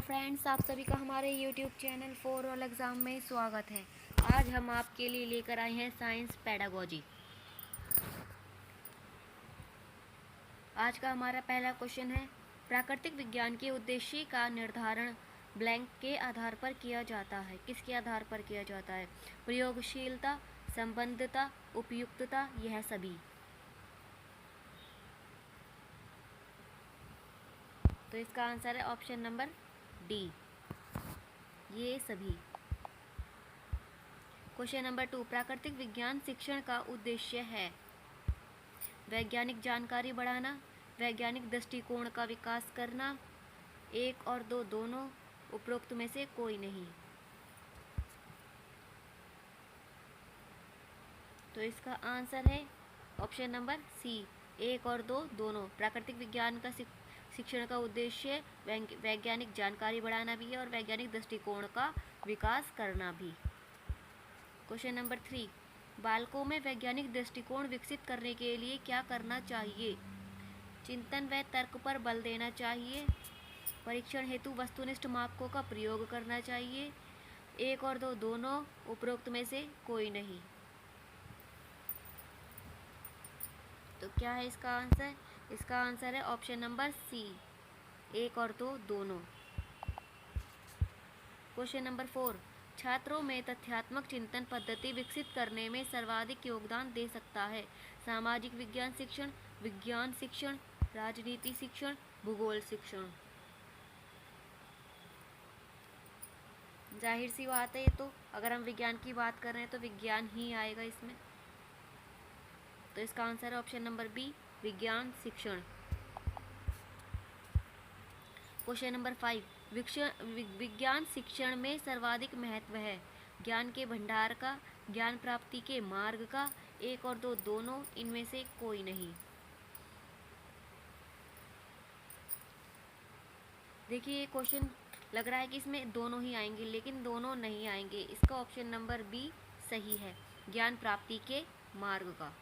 Friends, आप सभी का हमारे YouTube channel for all exam में स्वागत है। आज हम आपके लिए लेकर आए हैं साइंस पेडागोजी। आज का हमारा पहला क्वेश्चन है, प्राकृतिक विज्ञान के उद्देश्य का निर्धारण ब्लैंक के आधार पर किया जाता है। किसके आधार पर किया जाता है? प्रयोगशीलता, संबंधता, उपयुक्तता, यह सभी। तो इसका आंसर है ऑप्शन नंबर डी, ये सभी। क्वेश्चन नंबर 2, प्राकृतिक विज्ञान शिक्षण का उद्देश्य है वैज्ञानिक जानकारी बढ़ाना, वैज्ञानिक दृष्टिकोण का विकास करना, 1 और 2 दोनों, उपरोक्त में से कोई नहीं। तो इसका आंसर है ऑप्शन नंबर सी, 1 और 2 दोनों। प्राकृतिक विज्ञान का शिक्षण का उद्देश्य वैज्ञानिक जानकारी बढ़ाना भी है और वैज्ञानिक दृष्टिकोण का विकास करना भी। क्वेश्चन नंबर 3, बालकों में वैज्ञानिक दृष्टिकोण विकसित करने के लिए क्या करना चाहिए? चिंतन व तर्क पर बल देना चाहिए, परीक्षण हेतु वस्तुनिष्ठ मापकों का प्रयोग करना चाहिए, 1 और 2 दोनों, उपरोक्त में से कोई नहीं। तो क्या है इसका आंसर? इसका आंसर है ऑप्शन नंबर सी, 1 और 2 दोनों। क्वेश्चन नंबर 4, छात्रों में तथ्यात्मक चिंतन पद्धति विकसित करने में सर्वाधिक योगदान दे सकता है सामाजिक विज्ञान शिक्षण, राजनीति शिक्षण, भूगोल शिक्षण। जाहिर सी बात है, ये तो अगर हम विज्ञान की बात कर रहे हैं तो विज्ञान ही आएगा इसमें। तो इसका आंसर है ऑप्शन नंबर बी, विज्ञान शिक्षण। क्वेश्चन नंबर 5, विज्ञान शिक्षण में सर्वाधिक महत्व है ज्ञान के भंडार का, ज्ञान प्राप्ति के मार्ग का, 1 और 2 दोनों, इनमें से कोई नहीं। देखिए, ये क्वेश्चन लग रहा है कि इसमें दोनों ही आएंगे, लेकिन दोनों नहीं आएंगे। इसका ऑप्शन नंबर बी सही है, ज्ञान प्राप्ति के मार्ग का।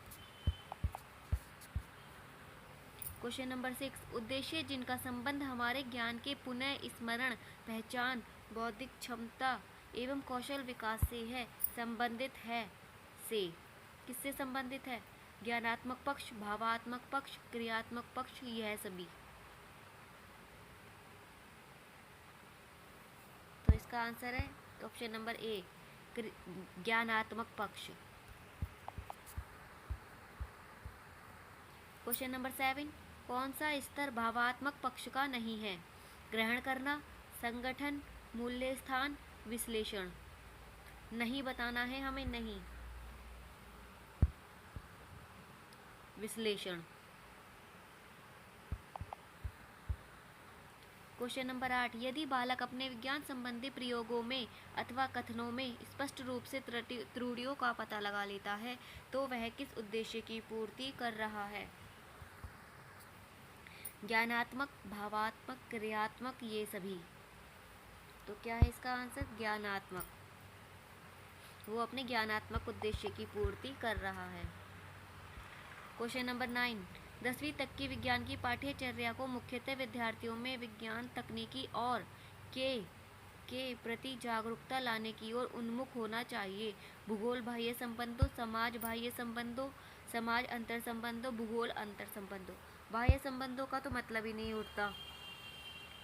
क्वेश्चन नंबर 6, उद्देश्य जिनका संबंध हमारे ज्ञान के पुनः स्मरण, पहचान, बौद्धिक क्षमता एवं कौशल विकास से है, संबंधित है से। किससे संबंधित है? ज्ञानात्मक पक्ष, भावात्मक पक्ष, क्रियात्मक पक्ष, यह सभी। तो इसका आंसर है ऑप्शन नंबर ए, ज्ञानात्मक पक्ष। क्वेश्चन नंबर 7, कौन सा स्तर भावात्मक पक्ष का नहीं है? ग्रहण करना, संगठन, मूल्य स्थान, विश्लेषण। नहीं बताना है हमें, नहीं, विश्लेषण। क्वेश्चन नंबर 8, यदि बालक अपने विज्ञान संबंधी प्रयोगों में अथवा कथनों में स्पष्ट रूप से त्रुटियों का पता लगा लेता है तो वह किस उद्देश्य की पूर्ति कर रहा है? ज्ञानात्मक, भावात्मक, क्रियात्मक, ये सभी। तो क्या है इसका आंसर? ज्ञानात्मक। वो अपने ज्ञानात्मक उद्देश्य की पूर्ति कर रहा है। क्वेश्चन नंबर 9, 10वीं तक की विज्ञान की पाठ्यचर्या को मुख्यतः विद्यार्थियों में विज्ञान तकनीकी और के प्रति जागरूकता लाने की ओर उन्मुख होना चाहिए। भूगोल बाह्य संबंधों, समाज बाह्य संबंधों, समाज अंतर संबंधों, भूगोल अंतर संबंधों। बाह्य संबंधों का तो मतलब ही नहीं उठता।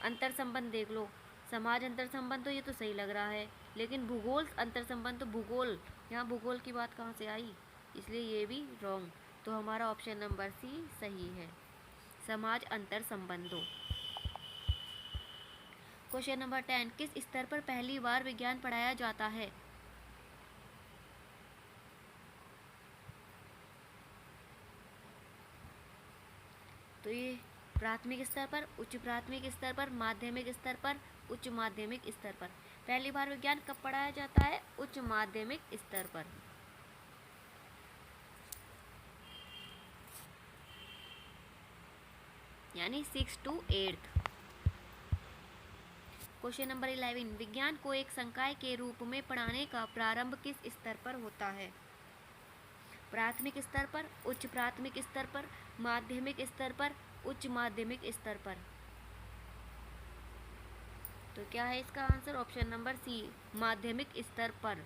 अंतर संबंध देख लो, समाज अंतर संबंधों, ये तो सही लग रहा है, लेकिन भूगोल अंतर संबंध, भूगोल, यहाँ भूगोल की बात कहाँ से आई? इसलिए ये भी रॉन्ग। तो हमारा ऑप्शन नंबर सी सही है, समाज अंतर संबंधों। क्वेश्चन नंबर 10, किस स्तर पर पहली बार विज्ञान पढ़ाया जाता है? तो ये प्राथमिक स्तर पर, उच्च प्राथमिक स्तर पर, माध्यमिक स्तर पर, उच्च माध्यमिक स्तर पर। पहली बार विज्ञान कब पढ़ाया जाता है? उच्च माध्यमिक स्तर पर। यानी 6 to 8। क्वेश्चन नंबर 11, विज्ञान को एक संकाय के रूप में पढ़ाने का प्रारंभ किस स्तर पर होता है? प्राथमिक स्तर पर, उच्च प्राथमिक स्तर पर, माध्यमिक स्तर पर, उच्च माध्यमिक स्तर पर। तो तो क्या है इसका आंसर? ऑप्शन नंबर सी, माध्यमिक स्तर पर।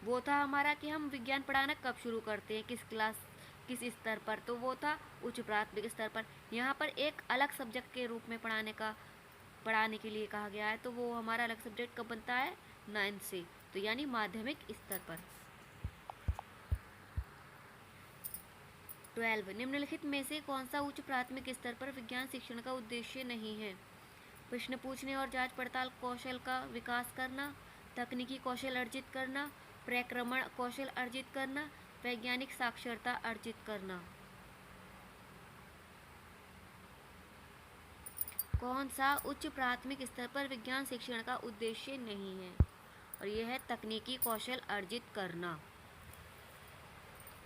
वो था हमारा कि हम विज्ञान पढ़ाना कब शुरू करते हैं, किस क्लास, किस स्तर पर, तो वो था उच्च प्राथमिक स्तर पर। यहाँ पर एक अलग सब्जेक्ट के रूप में पढ़ाने के लिए कहा गया है, तो वो हमारा अलग सब्जेक्ट कब बनता है? 9 से, तो यानी माध्यमिक स्तर पर। 12, निम्नलिखित में से कौन सा उच्च प्राथमिक स्तर पर विज्ञान शिक्षण का उद्देश्य नहीं है? प्रश्न पूछने और जांच पड़ताल कौशल का विकास करना, तकनीकी कौशल अर्जित करना, प्रक्रमण कौशल अर्जित करना, वैज्ञानिक साक्षरता अर्जित करना। कौन सा उच्च प्राथमिक स्तर पर विज्ञान शिक्षण का उद्देश्य नहीं है? और यह है तकनीकी कौशल अर्जित करना,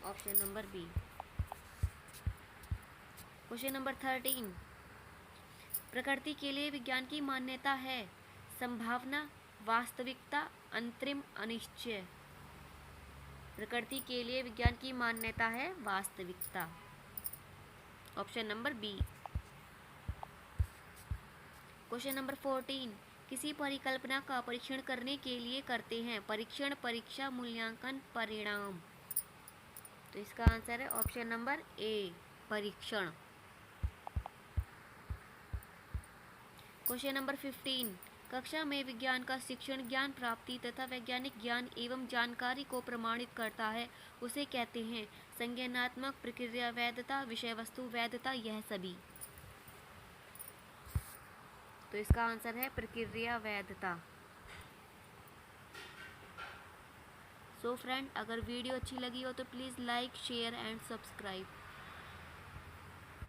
option number B. Question number 13, प्रकृति के लिए विज्ञान की मान्यता है? संभावना, वास्तविकता, अंतरिम, अनिश्चय। प्रकृति के लिए विज्ञान की मान्यता है वास्तविकता, option number B. Question number 14, किसी परिकल्पना का परीक्षण करने के लिए करते हैं? परीक्षण, परीक्षा, मूल्यांकन, परिणाम। तो इसका आंसर है ऑप्शन नंबर ए, परीक्षण। क्वेश्चन नंबर 15, कक्षा में विज्ञान का शिक्षण ज्ञान प्राप्ति तथा वैज्ञानिक ज्ञान एवं जानकारी को प्रमाणित करता है, उसे कहते हैं? संज्ञानात्मक, प्रक्रिया वैधता, विषय वस्तु वैधता, यह सभी। तो इसका आंसर है प्रक्रिया वैधता। सो फ्रेंड, अगर वीडियो अच्छी लगी हो तो please like, share and subscribe.